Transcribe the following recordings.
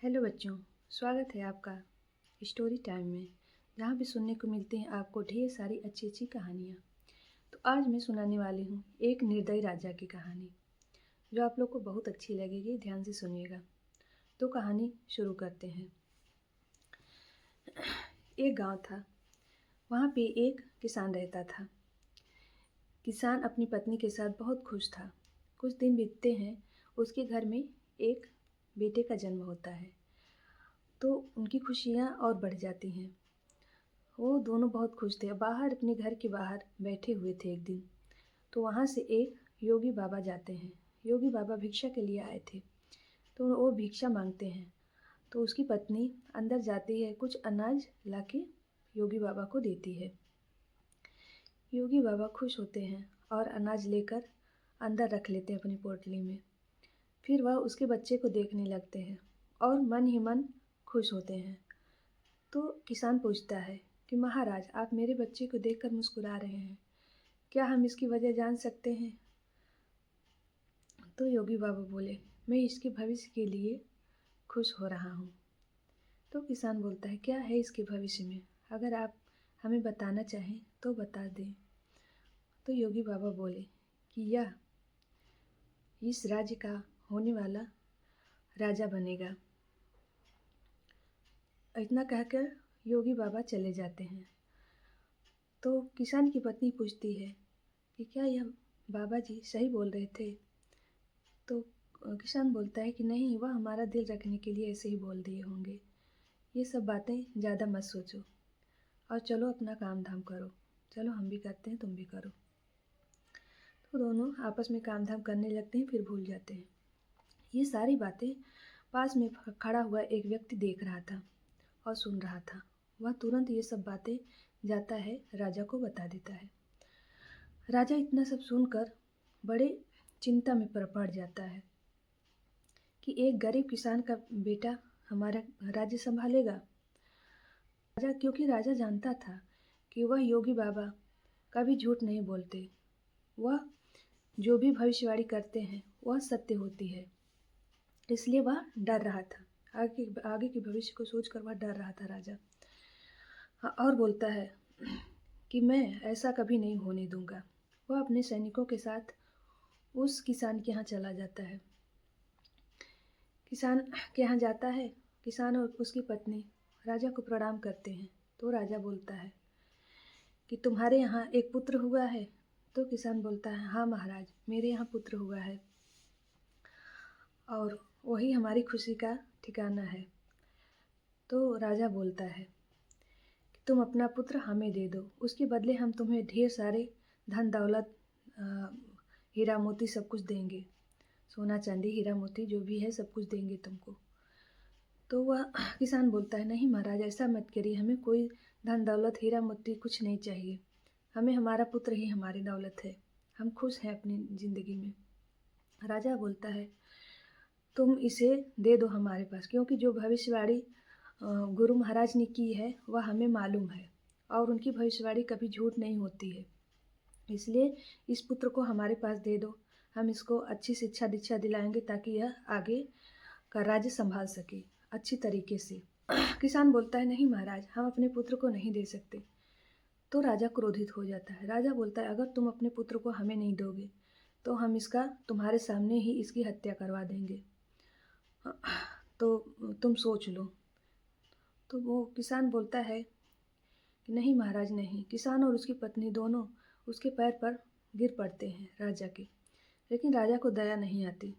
Hello बच्चों, स्वागत है आपका स्टोरी टाइम में, जहाँ पे सुनने को मिलती हैं आपको ढेर सारी अच्छी अच्छी कहानियाँ। तो आज मैं सुनाने वाली हूँ एक निर्दयी राजा की कहानी, जो आप लोग को बहुत अच्छी लगेगी। ध्यान से सुनिएगा। तो कहानी शुरू करते हैं। एक गांव था, वहाँ पे एक किसान रहता था। किसान अपनी पत्नी के साथ बहुत खुश था। कुछ दिन बीतते हैं, उसके घर में एक बेटे का जन्म होता है, तो उनकी खुशियाँ और बढ़ जाती हैं। वो दोनों बहुत खुश थे। बाहर अपने घर के बाहर बैठे हुए थे एक दिन, तो वहाँ से एक योगी बाबा जाते हैं। योगी बाबा भिक्षा के लिए आए थे, तो वो भिक्षा मांगते हैं। तो उसकी पत्नी अंदर जाती है, कुछ अनाज लाके योगी बाबा को देती है। योगी बाबा खुश होते हैं और अनाज लेकर अंदर रख लेते हैं अपनी पोटली में। फिर वह उसके बच्चे को देखने लगते हैं और मन ही मन खुश होते हैं। तो किसान पूछता है कि महाराज, आप मेरे बच्चे को देखकर मुस्कुरा रहे हैं, क्या हम इसकी वजह जान सकते हैं? तो योगी बाबा बोले, मैं इसके भविष्य के लिए खुश हो रहा हूँ। तो किसान बोलता है, क्या है इसके भविष्य में? अगर आप हमें बताना चाहें तो बता दें। तो योगी बाबा बोले कि यह इस राज्य का होने वाला राजा बनेगा। इतना कहकर योगी बाबा चले जाते हैं। तो किसान की पत्नी पूछती है कि क्या यह बाबा जी सही बोल रहे थे? तो किसान बोलता है कि नहीं, वह हमारा दिल रखने के लिए ऐसे ही बोल दिए होंगे। ये सब बातें ज़्यादा मत सोचो और चलो अपना काम धाम करो। चलो हम भी करते हैं, तुम भी करो। तो दोनों आपस में काम धाम करने लगते हैं, फिर भूल जाते हैं। ये सारी बातें पास में खड़ा हुआ एक व्यक्ति देख रहा था और सुन रहा था। वह तुरंत ये सब बातें जाता है, राजा को बता देता है। राजा इतना सब सुनकर बड़े चिंता में पड़ जाता है कि एक गरीब किसान का बेटा हमारा राज्य संभालेगा। क्योंकि राजा जानता था कि वह योगी बाबा कभी झूठ नहीं बोलते। वह जो भी भविष्यवाणी करते हैं वह सत्य होती है। इसलिए वह डर रहा था। आगे के भविष्य को सोचकर वह डर रहा था राजा। और बोलता है कि मैं ऐसा कभी नहीं होने दूंगा। वह अपने सैनिकों के साथ उस किसान के यहाँ चला जाता है। किसान के यहाँ जाता है। किसान और उसकी पत्नी राजा को प्रणाम करते हैं। तो राजा बोलता है कि तुम्हारे यहाँ एक पुत्र हुआ है? तो किसान बोलता है, हाँ महाराज, मेरे यहाँ पुत्र हुआ है और वही हमारी खुशी का ठिकाना है। तो राजा बोलता है कि तुम अपना पुत्र हमें दे दो, उसके बदले हम तुम्हें ढेर सारे धन दौलत, हीरा मोती सब कुछ देंगे। सोना चांदी हीरा मोती जो भी है सब कुछ देंगे तुमको। तो वह किसान बोलता है, नहीं महाराज, ऐसा मत करिए, हमें कोई धन दौलत हीरा मोती कुछ नहीं चाहिए। हमें हमारा पुत्र ही हमारी दौलत है। हम खुश हैं अपनी ज़िंदगी में। राजा बोलता है, तुम इसे दे दो हमारे पास, क्योंकि जो भविष्यवाणी गुरु महाराज ने की है वह हमें मालूम है और उनकी भविष्यवाणी कभी झूठ नहीं होती है। इसलिए इस पुत्र को हमारे पास दे दो। हम इसको अच्छी शिक्षा दीक्षा दिलाएंगे ताकि यह आगे का राज्य संभाल सके अच्छी तरीके से। किसान बोलता है, नहीं महाराज, हम अपने पुत्र को नहीं दे सकते। तो राजा क्रोधित हो जाता है। राजा बोलता है, अगर तुम अपने पुत्र को हमें नहीं दोगे तो हम इसका तुम्हारे सामने ही इसकी हत्या करवा देंगे, तो तुम सोच लो। तो वो किसान बोलता है कि नहीं महाराज, नहीं। किसान और उसकी पत्नी दोनों उसके पैर पर गिर पड़ते हैं राजा के, लेकिन राजा को दया नहीं आती।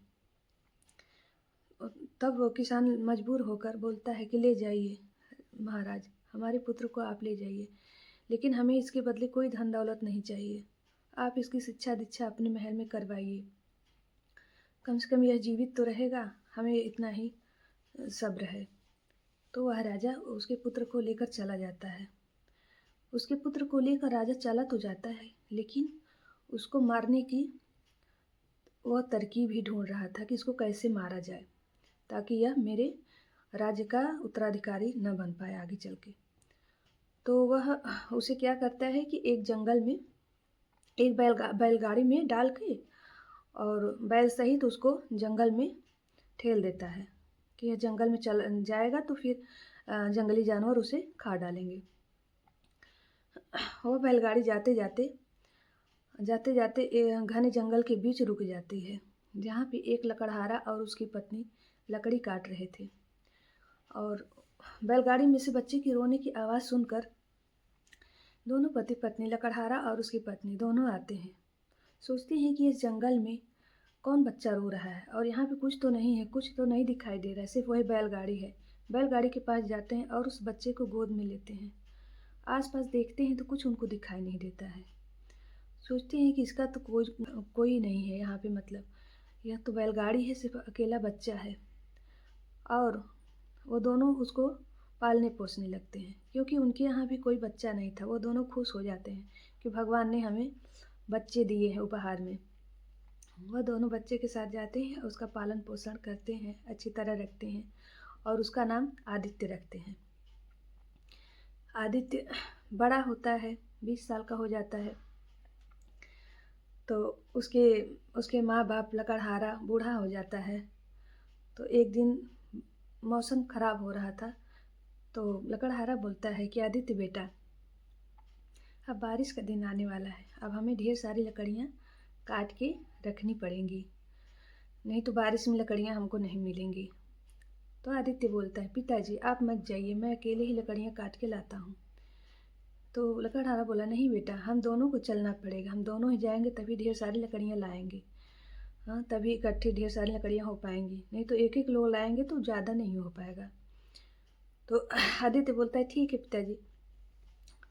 तब वो किसान मजबूर होकर बोलता है कि ले जाइए महाराज, हमारे पुत्र को आप ले जाइए, लेकिन हमें इसके बदले कोई धन दौलत नहीं चाहिए। आप इसकी शिक्षा दीक्षा अपने महल में करवाइए, कम से कम यह जीवित तो रहेगा, हमें इतना ही सब्र है। तो वह राजा उसके पुत्र को लेकर चला जाता है। उसके पुत्र को लेकर राजा चला तो जाता है, लेकिन उसको मारने की वह तरकीब ही ढूंढ रहा था कि इसको कैसे मारा जाए ताकि यह मेरे राज्य का उत्तराधिकारी न बन पाए आगे चल के। तो वह उसे क्या करता है कि एक जंगल में एक बैलगाड़ी में डाल के और बैल सहित उसको जंगल में ठेल देता है कि यह जंगल में चल जाएगा तो फिर जंगली जानवर उसे खा डालेंगे। वो बैलगाड़ी जाते जाते घने जंगल के बीच रुक जाती है, जहाँ पे एक लकड़हारा और उसकी पत्नी लकड़ी काट रहे थे। और बैलगाड़ी में से बच्चे की रोने की आवाज़ सुनकर दोनों पति पत्नी, लकड़हारा और उसकी पत्नी, दोनों आते हैं। सोचते हैं कि इस जंगल में कौन बच्चा रो रहा है और यहाँ पे कुछ तो नहीं है, कुछ तो नहीं दिखाई दे रहा है, सिर्फ वही बैलगाड़ी है। बैलगाड़ी के पास जाते हैं और उस बच्चे को गोद में लेते हैं। आसपास देखते हैं तो कुछ उनको दिखाई नहीं देता है। सोचते हैं कि इसका तो कोई नहीं है यहाँ पे, मतलब यह तो बैलगाड़ी है, सिर्फ अकेला बच्चा है। और वो दोनों उसको पालने पोसने लगते हैं, क्योंकि उनके यहाँ भी कोई बच्चा नहीं था। वो दोनों खुश हो जाते हैं कि भगवान ने हमें बच्चे दिए हैं उपहार में। वह दोनों बच्चे के साथ जाते हैं, उसका पालन पोषण करते हैं, अच्छी तरह रखते हैं और उसका नाम आदित्य रखते हैं। आदित्य बड़ा होता है, 20 साल का हो जाता है, तो उसके माँ बाप लकड़हारा बूढ़ा हो जाता है। तो एक दिन मौसम खराब हो रहा था, तो लकड़हारा बोलता है कि आदित्य बेटा, अब बारिश का दिन आने वाला है, अब हमें ढेर सारी लकड़ियाँ काट के रखनी पड़ेंगी, नहीं तो बारिश में लकड़ियाँ हमको नहीं मिलेंगी। तो आदित्य बोलता है, पिताजी आप मत जाइए, मैं अकेले ही लकड़ियाँ काट के लाता हूँ। तो लकड़हारा बोला, नहीं बेटा, हम दोनों को चलना पड़ेगा, हम दोनों ही जाएंगे तभी ढेर सारी लकड़ियाँ लाएंगे। हाँ, तभी इकट्ठे ढेर सारी लकड़ियाँ हो पाएंगी, नहीं तो एक एक लोग लाएंगे तो ज़्यादा नहीं हो पाएगा। तो आदित्य बोलता है, ठीक है पिताजी,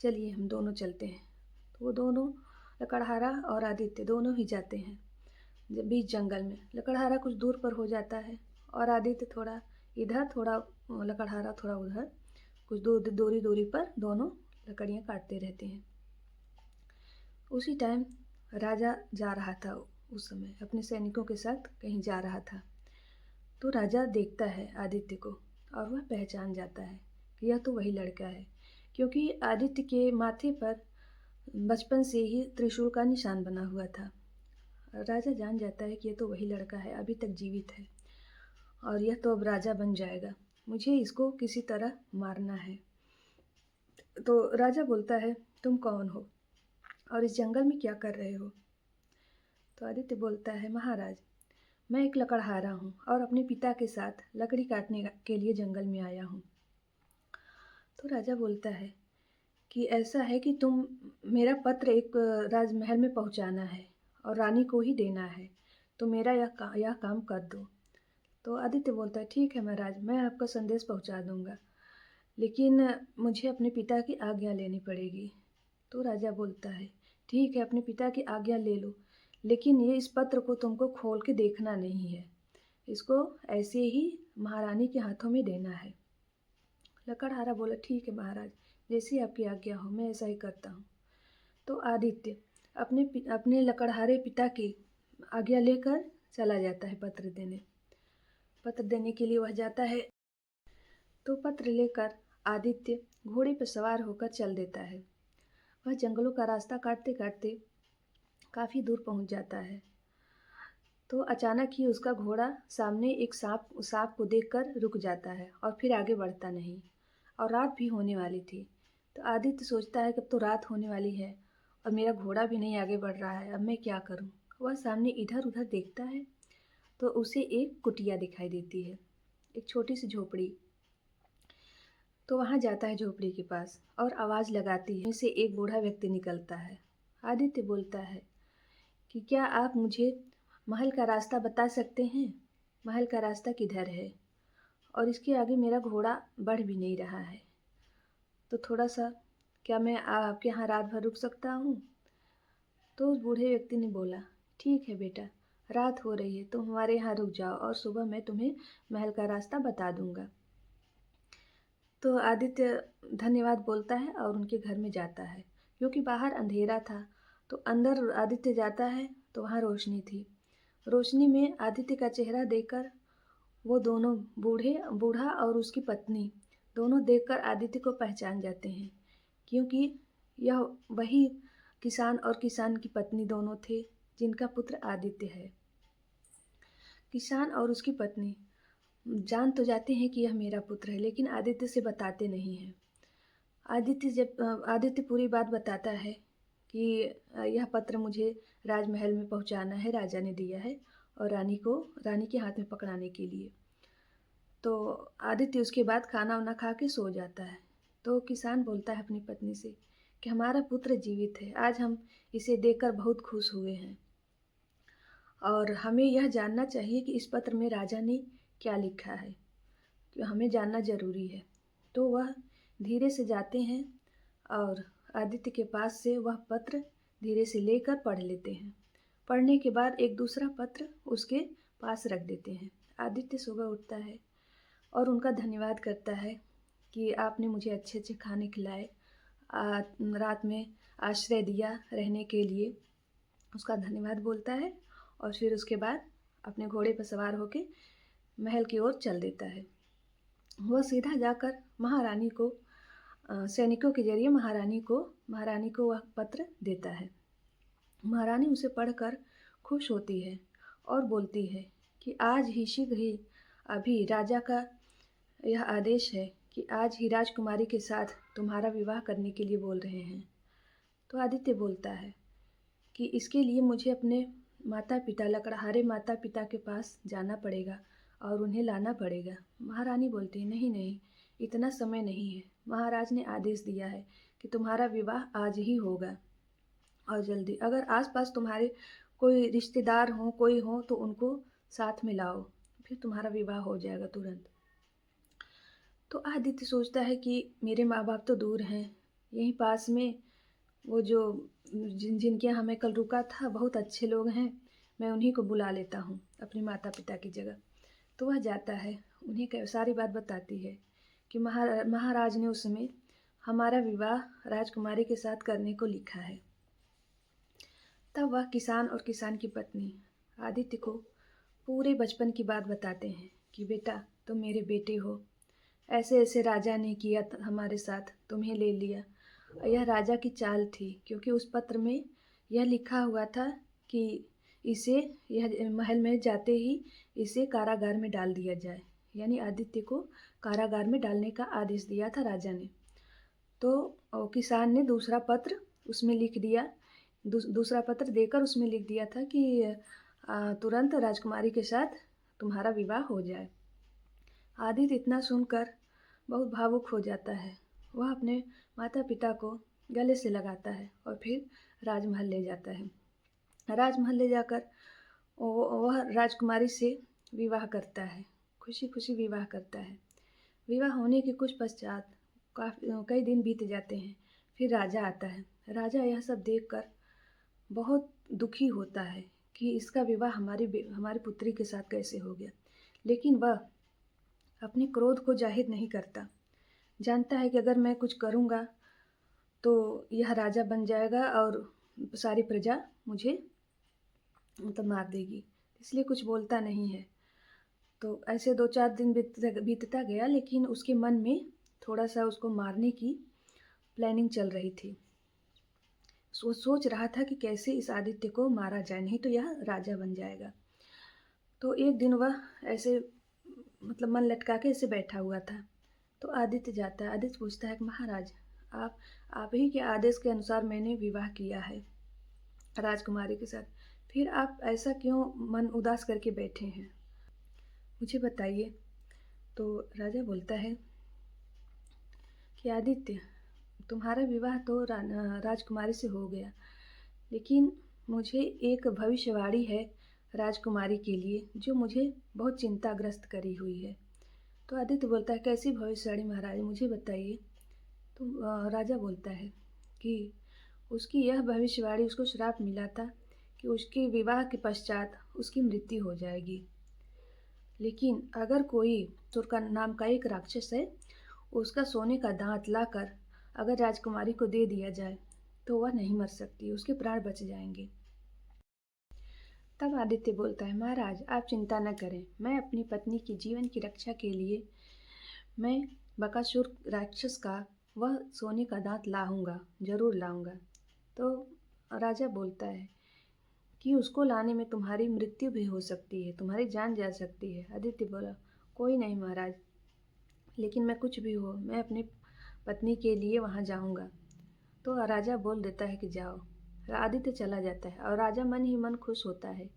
चलिए हम दोनों चलते हैं। तो वो दोनों, लकड़हारा और आदित्य, दोनों ही जाते हैं बीच जंगल में। लकड़हारा कुछ दूर पर हो जाता है और आदित्य थोड़ा इधर, थोड़ा लकड़हारा थोड़ा उधर, कुछ दूरी पर दोनों लकड़ियाँ काटते रहते हैं। उसी टाइम राजा जा रहा था, उस समय अपने सैनिकों के साथ कहीं जा रहा था। तो राजा देखता है आदित्य को और वह पहचान जाता है कि यह तो वही लड़का है, क्योंकि आदित्य के माथे पर बचपन से ही त्रिशूल का निशान बना हुआ था। राजा जान जाता है कि यह तो वही लड़का है, अभी तक जीवित है और यह तो अब राजा बन जाएगा, मुझे इसको किसी तरह मारना है। तो राजा बोलता है, तुम कौन हो और इस जंगल में क्या कर रहे हो? तो आदित्य बोलता है, महाराज, मैं एक लकड़हारा हूँ और अपने पिता के साथ लकड़ी काटने के लिए जंगल में आया हूँ। तो राजा बोलता है कि ऐसा है कि तुम मेरा पत्र एक राजमहल में पहुँचाना है और रानी को ही देना है, तो मेरा यह काम कर दो। तो आदित्य बोलता है, ठीक है महाराज, मैं आपका संदेश पहुँचा दूँगा, लेकिन मुझे अपने पिता की आज्ञा लेनी पड़ेगी। तो राजा बोलता है, ठीक है, अपने पिता की आज्ञा ले लो, लेकिन इस पत्र को तुमको खोल के देखना नहीं है, इसको ऐसे ही महारानी के हाथों में देना है। लकड़हारा बोला, ठीक है महाराज, जैसी आपकी आज्ञा हो, मैं ऐसा ही करता हूँ। तो आदित्य अपने लकड़हारे पिता की आज्ञा लेकर चला जाता है पत्र देने के लिए वह जाता है। तो पत्र लेकर आदित्य घोड़े पर सवार होकर चल देता है। वह जंगलों का रास्ता काटते काटते काफ़ी दूर पहुंच जाता है। तो अचानक ही उसका घोड़ा सामने एक सांप को देखकर रुक जाता है और फिर आगे बढ़ता नहीं, और रात भी होने वाली थी। तो आदित्य सोचता है कि अब तो रात होने वाली है और मेरा घोड़ा भी नहीं आगे बढ़ रहा है, अब मैं क्या करूं? वह सामने इधर उधर देखता है तो उसे एक कुटिया दिखाई देती है, एक छोटी सी झोपड़ी। तो वहाँ जाता है झोपड़ी के पास और आवाज़ लगाती है, से एक बूढ़ा व्यक्ति निकलता है। आदित्य बोलता है कि क्या आप मुझे महल का रास्ता बता सकते हैं? महल का रास्ता किधर है? और इसके आगे मेरा घोड़ा बढ़ भी नहीं रहा है, तो थोड़ा सा, क्या मैं आपके यहाँ रात भर रुक सकता हूँ? तो उस बूढ़े व्यक्ति ने बोला, ठीक है बेटा, रात हो रही है, तुम हमारे यहाँ रुक जाओ और सुबह मैं तुम्हें महल का रास्ता बता दूंगा। तो आदित्य धन्यवाद बोलता है और उनके घर में जाता है। क्योंकि बाहर अंधेरा था तो अंदर आदित्य जाता है तो वहाँ रोशनी थी। रोशनी में आदित्य का चेहरा देखकर वो दोनों, बूढ़ा और उसकी पत्नी, दोनों देखकर आदित्य को पहचान जाते हैं, क्योंकि यह वही किसान और किसान की पत्नी दोनों थे जिनका पुत्र आदित्य है। किसान और उसकी पत्नी जान तो जाते हैं कि यह मेरा पुत्र है, लेकिन आदित्य से बताते नहीं हैं। आदित्य पूरी बात बताता है कि यह पत्र मुझे राजमहल में पहुंचाना है, राजा ने दिया है, और रानी के हाथ में पकड़ाने के लिए। तो आदित्य उसके बाद खाना वाना खा के सो जाता है। तो किसान बोलता है अपनी पत्नी से कि हमारा पुत्र जीवित है, आज हम इसे देखकर बहुत खुश हुए हैं, और हमें यह जानना चाहिए कि इस पत्र में राजा ने क्या लिखा है, कि हमें जानना ज़रूरी है। तो वह धीरे से जाते हैं और आदित्य के पास से वह पत्र धीरे से लेकर पढ़ लेते हैं। पढ़ने के बाद एक दूसरा पत्र उसके पास रख देते हैं। आदित्य सुबह उठता है और उनका धन्यवाद करता है कि आपने मुझे अच्छे अच्छे खाने खिलाए, रात में आश्रय दिया रहने के लिए, उसका धन्यवाद बोलता है, और फिर उसके बाद अपने घोड़े पर सवार होकर महल की ओर चल देता है। वह सीधा जाकर महारानी को सैनिकों के जरिए महारानी को वह पत्र देता है। महारानी उसे पढ़कर खुश होती है और बोलती है कि आज ही शीघ्र ही अभी राजा का यह आदेश है कि आज ही राजकुमारी के साथ तुम्हारा विवाह करने के लिए बोल रहे हैं। तो आदित्य बोलता है कि इसके लिए मुझे अपने लकड़हारे माता पिता के पास जाना पड़ेगा और उन्हें लाना पड़ेगा। महारानी बोलती है, नहीं नहीं, इतना समय नहीं है, महाराज ने आदेश दिया है कि तुम्हारा विवाह आज ही होगा, और जल्दी। अगर आसपास तुम्हारे कोई रिश्तेदार हो, कोई हो, तो उनको साथ में लाओ, फिर तुम्हारा विवाह हो जाएगा तुरंत। तो आदित्य सोचता है कि मेरे माँ बाप तो दूर हैं, यहीं पास में वो जो जिनके यहाँ मैं कल रुका था, बहुत अच्छे लोग हैं, मैं उन्हीं को बुला लेता हूँ अपने माता पिता की जगह। तो वह जाता है, उन्हें सारी बात बताती है कि महाराज ने उस समय हमारा विवाह राजकुमारी के साथ करने को लिखा है। तब वह किसान और किसान की पत्नी आदित्य को पूरे बचपन की बात बताते हैं कि बेटा, तुम मेरे बेटे हो, ऐसे ऐसे राजा ने किया हमारे साथ, तुम्हें ले लिया। यह राजा की चाल थी, क्योंकि उस पत्र में यह लिखा हुआ था कि यह महल में जाते ही इसे कारागार में डाल दिया जाए, यानी आदित्य को कारागार में डालने का आदेश दिया था राजा ने। तो किसान ने दूसरा पत्र उसमें लिख दिया, दूसरा पत्र देकर उसमें लिख दिया था कि तुरंत राजकुमारी के साथ तुम्हारा विवाह हो जाए। आदित्य इतना सुनकर बहुत भावुक हो जाता है। वह अपने माता पिता को गले से लगाता है और फिर राजमहल ले जाता है। राजमहल ले जाकर वह राजकुमारी से विवाह करता है, खुशी खुशी विवाह करता है। विवाह होने के कुछ पश्चात कई दिन बीत जाते हैं। फिर राजा आता है। राजा यह सब देखकर बहुत दुखी होता है कि इसका विवाह हमारी पुत्री के साथ कैसे हो गया, लेकिन वह अपने क्रोध को जाहिर नहीं करता। जानता है कि अगर मैं कुछ करूँगा तो यह राजा बन जाएगा और सारी प्रजा मुझे मार देगी, इसलिए कुछ बोलता नहीं है। तो ऐसे 2-4 दिन बीतता गया, लेकिन उसके मन में थोड़ा सा उसको मारने की प्लानिंग चल रही थी। सोच रहा था कि कैसे इस आदित्य को मारा जाए, नहीं तो यह राजा बन जाएगा। तो एक दिन वह ऐसे मन लटका के ऐसे बैठा हुआ था। तो आदित्य जाता है। आदित्य पूछता है कि महाराज, आप ही के आदेश के अनुसार मैंने विवाह किया है राजकुमारी के साथ, फिर आप ऐसा क्यों मन उदास करके बैठे हैं, मुझे बताइए। तो राजा बोलता है कि आदित्य, तुम्हारा विवाह तो राजकुमारी से हो गया, लेकिन मुझे एक भविष्यवाणी है राजकुमारी के लिए जो मुझे बहुत चिंताग्रस्त करी हुई है। तो आदित्य बोलता है, कैसी भविष्यवाणी महाराज, मुझे बताइए। तो राजा बोलता है कि उसकी यह भविष्यवाणी, उसको श्राप मिला था कि उसके विवाह के पश्चात उसकी मृत्यु हो जाएगी, लेकिन अगर कोई सुर का नाम का एक राक्षस है, उसका सोने का दांत लाकर अगर राजकुमारी को दे दिया जाए तो वह नहीं मर सकती, उसके प्राण बच जाएंगे। तब आदित्य बोलता है, महाराज आप चिंता न करें, मैं अपनी पत्नी की जीवन की रक्षा के लिए मैं बकासुर राक्षस का वह सोने का दांत लाऊंगा, जरूर लाऊंगा। तो राजा बोलता है कि उसको लाने में तुम्हारी मृत्यु भी हो सकती है, तुम्हारी जान जा सकती है। आदित्य बोला, कोई नहीं महाराज, लेकिन मैं कुछ भी हो, मैं अपनी पत्नी के लिए वहाँ जाऊँगा। तो राजा बोल देता है कि जाओ। आदित्य चला जाता है और राजा मन ही मन खुश होता है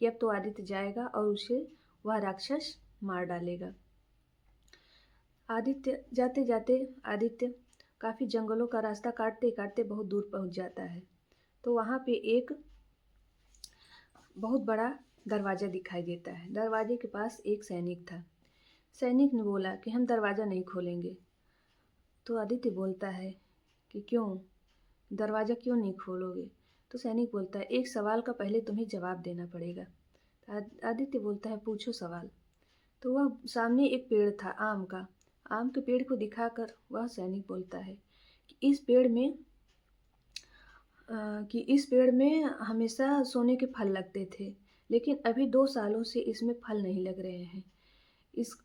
कि अब तो आदित्य जाएगा और उसे वह राक्षस मार डालेगा। आदित्य जाते जाते आदित्य काफ़ी जंगलों का रास्ता काटते काटते बहुत दूर पहुंच जाता है। तो वहाँ पे एक बहुत बड़ा दरवाज़ा दिखाई देता है। दरवाजे के पास एक सैनिक था। सैनिक ने बोला कि हम दरवाज़ा नहीं खोलेंगे। तो आदित्य बोलता है कि क्यों, दरवाज़ा क्यों नहीं खोलोगे? तो सैनिक बोलता है एक सवाल का पहले तुम्हें जवाब देना पड़ेगा। आदित्य बोलता है पूछो सवाल। तो वह सामने एक पेड़ था आम का। आम के पेड़ को दिखाकर वह सैनिक बोलता है कि इस पेड़ में हमेशा सोने के फल लगते थे, लेकिन अभी 2 सालों से इसमें फल नहीं लग रहे हैं।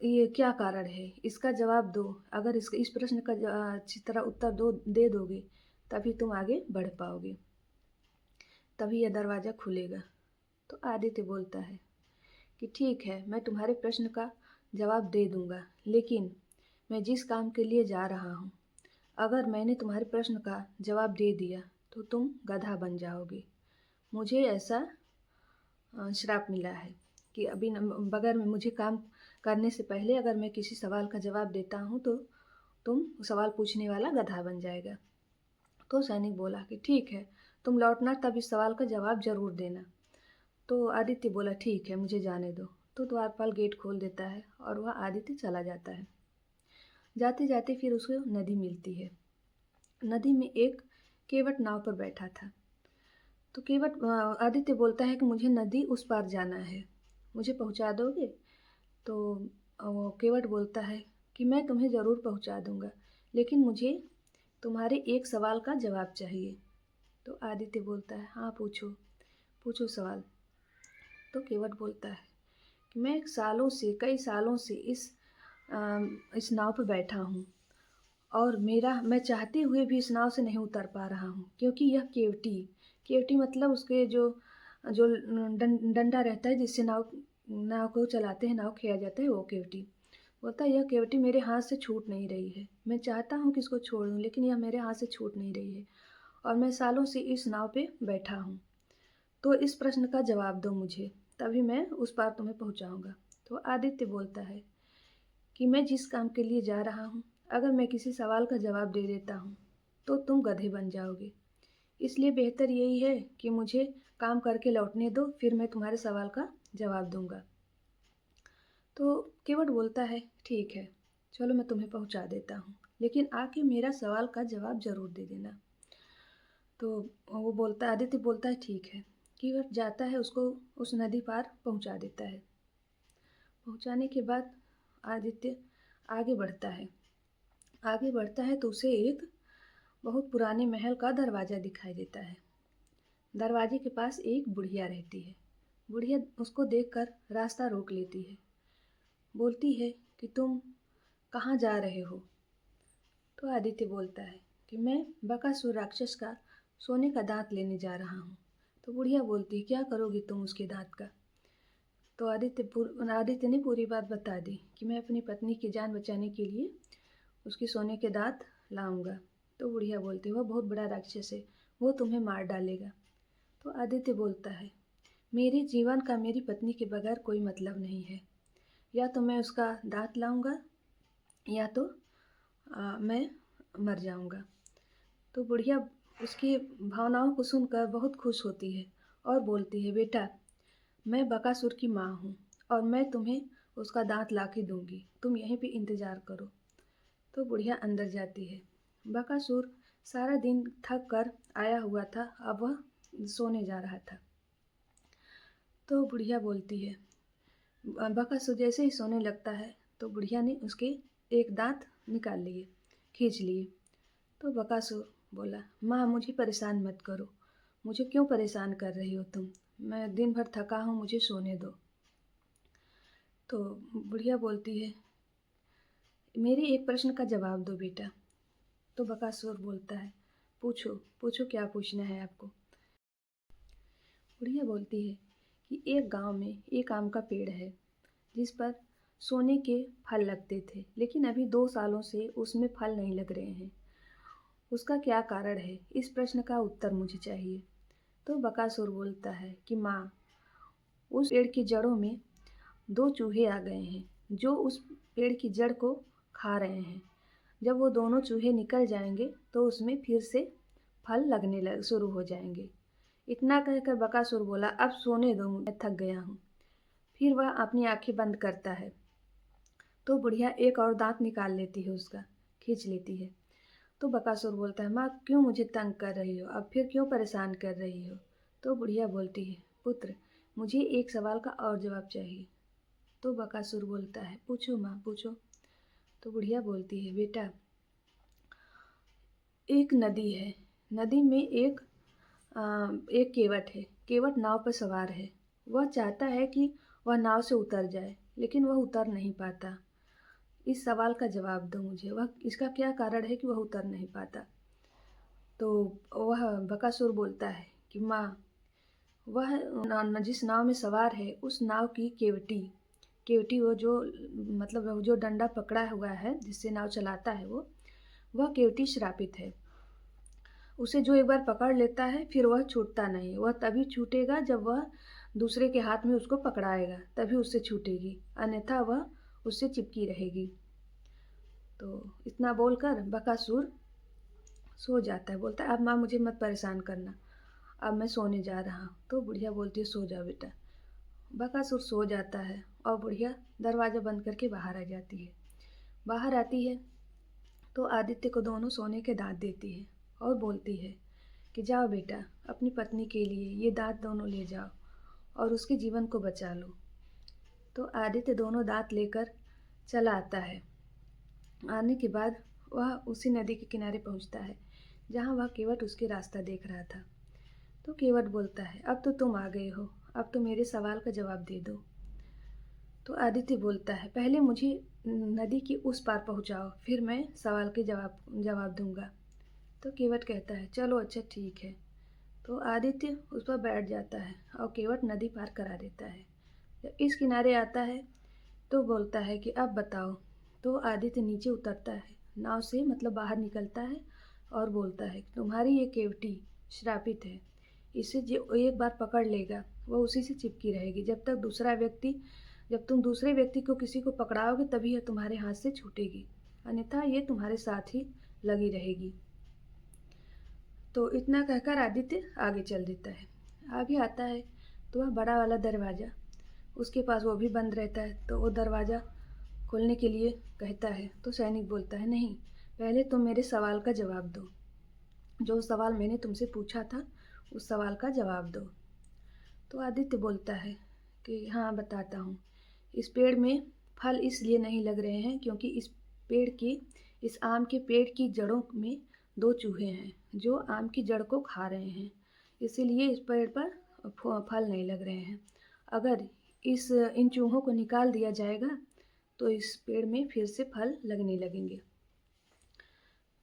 ये क्या कारण है? इसका जवाब दो। अगर इस प्रश्न का अच्छी तरह उत्तर दे दोगे तभी तुम आगे बढ़ पाओगे, तभी यह दरवाज़ा खुलेगा। तो आदित्य बोलता है कि ठीक है, मैं तुम्हारे प्रश्न का जवाब दे दूंगा, लेकिन मैं जिस काम के लिए जा रहा हूँ, अगर मैंने तुम्हारे प्रश्न का जवाब दे दिया तो तुम गधा बन जाओगे। मुझे ऐसा श्राप मिला है कि अभी बगैर मुझे काम करने से पहले अगर मैं किसी सवाल का जवाब देता हूँ तो तुम सवाल पूछने वाला गधा बन जाएगा। तो सैनिक बोला कि ठीक है, तुम लौटना तब इस सवाल का जवाब जरूर देना। तो आदित्य बोला ठीक है, मुझे जाने दो। तो द्वारपाल गेट खोल देता है और वह आदित्य चला जाता है। जाते जाते फिर उसको नदी मिलती है। नदी में एक केवट नाव पर बैठा था। तो केवट आदित्य बोलता है कि मुझे नदी उस पार जाना है, मुझे पहुंचा दोगे? तो केवट बोलता है कि मैं तुम्हें ज़रूर पहुंचा दूंगा, लेकिन मुझे तुम्हारे एक सवाल का जवाब चाहिए। तो आदित्य बोलता है हाँ पूछो, पूछो सवाल। तो केवट बोलता है कि मैं कई सालों से इस नाव पर बैठा हूँ और मैं चाहते हुए भी इस नाव से नहीं उतर पा रहा हूँ, क्योंकि यह केवटी मतलब उसके जो जो डंडा रहता है जिससे नाव को चलाते हैं, नाव खेया जाता है, वो केवटी। बोलता है यह केवटी मेरे हाथ से छूट नहीं रही है। मैं चाहता हूँ कि इसको छोड़ दूँ, लेकिन यह मेरे हाथ से छूट नहीं रही है और मैं सालों से इस नाव पे बैठा हूँ। तो इस प्रश्न का जवाब दो मुझे, तभी मैं उस पार तुम्हें पहुँचाऊँगा। तो आदित्य बोलता है कि मैं जिस काम के लिए जा रहा हूँ, अगर मैं किसी सवाल का जवाब दे देता हूँ तो तुम गधे बन जाओगे। इसलिए बेहतर यही है कि मुझे काम करके लौटने दो, फिर मैं तुम्हारे सवाल का जवाब दूंगा। तो केवट बोलता है ठीक है, चलो मैं तुम्हें पहुंचा देता हूँ, लेकिन आके मेरा सवाल का जवाब जरूर दे देना। तो आदित्य बोलता है ठीक है। केवट जाता है, उसको उस नदी पार पहुंचा देता है। पहुंचाने के बाद आदित्य आगे बढ़ता है। आगे बढ़ता है तो उसे एक बहुत पुराने महल का दरवाज़ा दिखाई देता है। दरवाजे के पास एक बुढ़िया रहती है। बुढ़िया उसको देखकर रास्ता रोक लेती है। बोलती है कि तुम कहाँ जा रहे हो? तो आदित्य बोलता है कि मैं बकासुर राक्षस का सोने का दांत लेने जा रहा हूँ। तो बुढ़िया बोलती है क्या करोगी तुम उसके दांत का? तो आदित्य ने पूरी बात बता दी कि मैं अपनी पत्नी की जान बचाने के लिए उसके सोने के दांत लाऊंगा। तो बुढ़िया बोलती है वह बहुत बड़ा राक्षस है, वो तुम्हें मार डालेगा। तो आदित्य बोलता है मेरे जीवन का मेरी पत्नी के बगैर कोई मतलब नहीं है, या तो मैं उसका दांत लाऊंगा या तो मैं मर जाऊंगा। तो बुढ़िया उसकी भावनाओं को सुनकर बहुत खुश होती है और बोलती है बेटा, मैं बकासुर की माँ हूँ और मैं तुम्हें उसका दांत ला के दूंगी, तुम यहीं पे इंतज़ार करो। तो बुढ़िया अंदर जाती है। बकासुर सारा दिन थक कर आया हुआ था, अब वह सोने जा रहा था। तो बुढ़िया बोलती है बकासुर जैसे ही सोने लगता है तो बुढ़िया ने उसके एक दांत निकाल लिए, खींच लिए। तो बकासुर बोला माँ मुझे परेशान मत करो, मुझे क्यों परेशान कर रही हो तुम, मैं दिन भर थका हूँ, मुझे सोने दो। तो बुढ़िया बोलती है मेरे एक प्रश्न का जवाब दो बेटा। तो बकासुर बोलता है पूछो पूछो क्या पूछना है आपको। बुढ़िया बोलती है कि एक गांव में एक आम का पेड़ है जिस पर सोने के फल लगते थे, लेकिन अभी 2 सालों से उसमें फल नहीं लग रहे हैं। उसका क्या कारण है? इस प्रश्न का उत्तर मुझे चाहिए। तो बकासुर बोलता है कि माँ, उस पेड़ की जड़ों में 2 चूहे आ गए हैं, जो उस पेड़ की जड़ को खा रहे हैं। जब वो दोनों चूहे निकल जाएंगे तो उसमें फिर से फल लगने शुरू हो जाएंगे। इतना कहकर बकासुर बोला, अब सोने दो, मैं थक गया हूँ। फिर वह अपनी आंखें बंद करता है तो बुढ़िया एक और दांत निकाल लेती है, उसका खींच लेती है। तो बकासुर बोलता है, माँ क्यों मुझे तंग कर रही हो, अब फिर क्यों परेशान कर रही हो? तो बुढ़िया बोलती है, पुत्र, मुझे एक सवाल का और जवाब चाहिए। तो बकासुर बोलता है, पूछो माँ, पूछो। तो बुढ़िया बोलती है, बेटा, एक नदी है, नदी में एक केवट है। केवट नाव पर सवार है। वह चाहता है कि वह नाव से उतर जाए, लेकिन वह उतर नहीं पाता। इस सवाल का जवाब दो मुझे, वह इसका क्या कारण है कि वह उतर नहीं पाता? तो वह बकासुर बोलता है कि माँ, वह जिस नाव में सवार है उस नाव की केवटी, केवटी वो जो मतलब वो जो डंडा पकड़ा हुआ है जिससे नाव चलाता है वह केवटी श्रापित है। उसे जो एक बार पकड़ लेता है फिर वह छूटता नहीं। वह तभी छूटेगा जब वह दूसरे के हाथ में उसको पकड़ाएगा, तभी उससे छूटेगी, अन्यथा वह उससे चिपकी रहेगी। तो इतना बोलकर बकासुर सो जाता है। बोलता है, अब माँ मुझे मत परेशान करना, अब मैं सोने जा रहा हूँ। तो बुढ़िया बोलती है, सो जाओ बेटा। बकासुर सो जाता है और बुढ़िया दरवाज़ा बंद करके बाहर आ जाती है। बाहर आती है तो आदित्य को दोनों सोने के दांत देती है और बोलती है कि जाओ बेटा, अपनी पत्नी के लिए ये दांत दोनों ले जाओ और उसके जीवन को बचा लो। तो आदित्य दोनों दांत लेकर चला आता है। आने के बाद वह उसी नदी के किनारे पहुंचता है जहां वह केवट उसके रास्ता देख रहा था। तो केवट बोलता है, अब तो तुम आ गए हो, अब तो मेरे सवाल का जवाब दे दो। तो आदित्य बोलता है, पहले मुझे नदी के उस पार पहुंचाओ, फिर मैं सवाल के जवाब दूंगा। तो केवट कहता है, चलो अच्छा ठीक है। तो आदित्य उस पर बैठ जाता है और केवट नदी पार करा देता है। जब इस किनारे आता है तो बोलता है कि अब बताओ। तो आदित्य नीचे उतरता है, नाव से मतलब बाहर निकलता है और बोलता है, तुम्हारी ये केवटी श्रापित है, इसे जो एक बार पकड़ लेगा वह उसी से चिपकी रहेगी। जब तुम दूसरे व्यक्ति को किसी को पकड़ाओगे तभी यह तुम्हारे हाथ से छूटेगी, अन्यथा ये तुम्हारे साथ ही लगी रहेगी। तो इतना कहकर आदित्य आगे चल देता है। आगे आता है तो वह बड़ा वाला दरवाज़ा उसके पास वो भी बंद रहता है। तो वो दरवाज़ा खोलने के लिए कहता है तो सैनिक बोलता है, नहीं, पहले तुम मेरे सवाल का जवाब दो, जो सवाल मैंने तुमसे पूछा था उस सवाल का जवाब दो। तो आदित्य बोलता है कि हाँ बताता हूँ, इस पेड़ में फल इसलिए नहीं लग रहे हैं क्योंकि इस आम के पेड़ की जड़ों में 2 चूहे हैं जो आम की जड़ को खा रहे हैं, इसीलिए इस पेड़ पर फल नहीं लग रहे हैं। अगर इन चूहों को निकाल दिया जाएगा तो इस पेड़ में फिर से फल लगने लगेंगे।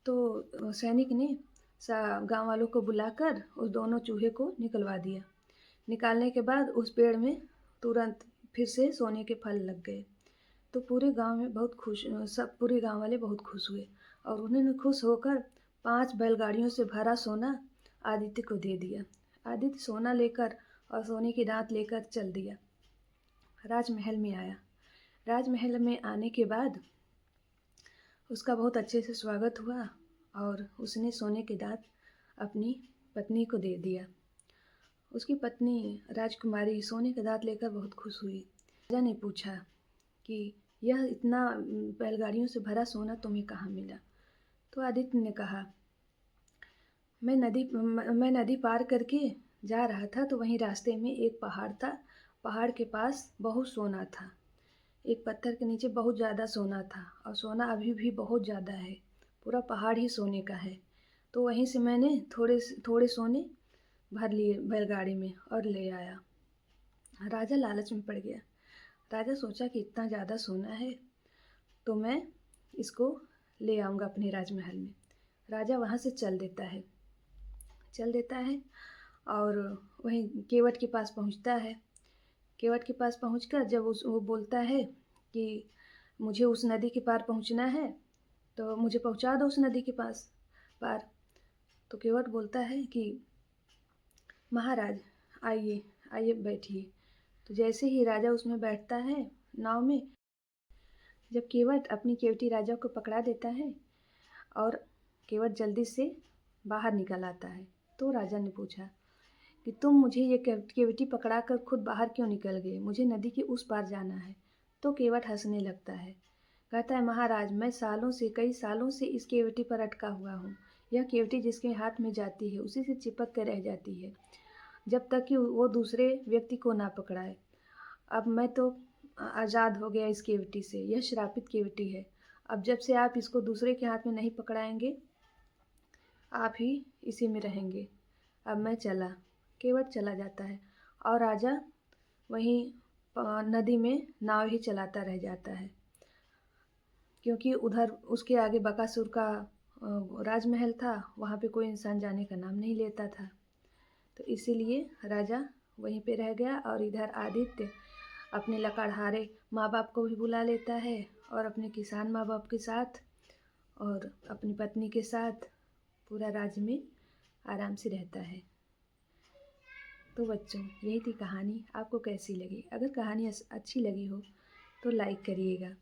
तो सैनिक ने गांव वालों को बुलाकर उस दोनों चूहे को निकलवा दिया। निकालने के बाद उस पेड़ में तुरंत फिर से सोने के फल लग गए। तो पूरे गांव में पूरे गांव वाले बहुत खुश हुए और उन्होंने खुश होकर 5 बैलगाड़ियों से भरा सोना आदित्य को दे दिया। आदित्य सोना लेकर और सोने के दांत लेकर चल दिया, राजमहल में आया। राजमहल में आने के बाद उसका बहुत अच्छे से स्वागत हुआ और उसने सोने के दांत अपनी पत्नी को दे दिया। उसकी पत्नी राजकुमारी सोने के दांत लेकर बहुत खुश हुई। राजा ने पूछा कि यह इतना बैलगाड़ियों से भरा सोना तुम्हें कहाँ मिला? तो आदित्य ने कहा, मैं नदी पार करके जा रहा था तो वहीं रास्ते में एक पहाड़ था। पहाड़ के पास बहुत सोना था, एक पत्थर के नीचे बहुत ज़्यादा सोना था और सोना अभी भी बहुत ज़्यादा है, पूरा पहाड़ ही सोने का है। तो वहीं से मैंने थोड़े थोड़े सोने भर लिए बैलगाड़ी में और ले आया। राजा लालच में पड़ गया। राजा सोचा कि इतना ज़्यादा सोना है तो मैं इसको ले आऊँगा अपने राजमहल में। राजा वहाँ से चल देता है और वहीं केवट के पास पहुँचता है। केवट के पास पहुँचकर जब वो बोलता है कि मुझे उस नदी के पार पहुंचना है, तो मुझे पहुंचा दो उस नदी के पार। तो केवट बोलता है कि महाराज आइए आइए बैठिए। तो जैसे ही राजा उसमें बैठता है नाव में, जब केवट अपनी केवटी राजा को पकड़ा देता है और केवट जल्दी से बाहर निकल आता है, तो राजा ने पूछा कि तुम मुझे ये केवटी पकड़ा कर खुद बाहर क्यों निकल गए, मुझे नदी के उस पार जाना है। तो केवट हंसने लगता है, कहता है महाराज मैं कई सालों से इस केवटी पर अटका हुआ हूँ। यह केवटी जिसके हाथ में जाती है उसी से चिपक कर रह जाती है, जब तक कि वो दूसरे व्यक्ति को ना पकड़ाए। अब मैं तो आज़ाद हो गया इस केवटी से, यह श्रापित केवटी है। अब जब से आप इसको दूसरे के हाथ में नहीं पकड़ाएंगे, आप ही इसी में रहेंगे। अब मैं चला। केवट चला जाता है और राजा वहीं नदी में नाव ही चलाता रह जाता है, क्योंकि उधर उसके आगे बकासुर का राजमहल था, वहाँ पे कोई इंसान जाने का नाम नहीं लेता था। तो इसीलिए राजा वहीं पे रह गया और इधर आदित्य अपने लकड़हारे माँ बाप को भी बुला लेता है और अपने किसान माँ बाप के साथ और अपनी पत्नी के साथ पूरा राज्य में आराम से रहता है। तो बच्चों, यही थी कहानी। आपको कैसी लगी? अगर कहानी अच्छी लगी हो तो लाइक करिएगा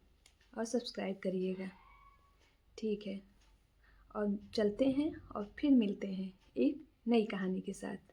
और सब्सक्राइब करिएगा, ठीक है? और चलते हैं और फिर मिलते हैं एक नई कहानी के साथ।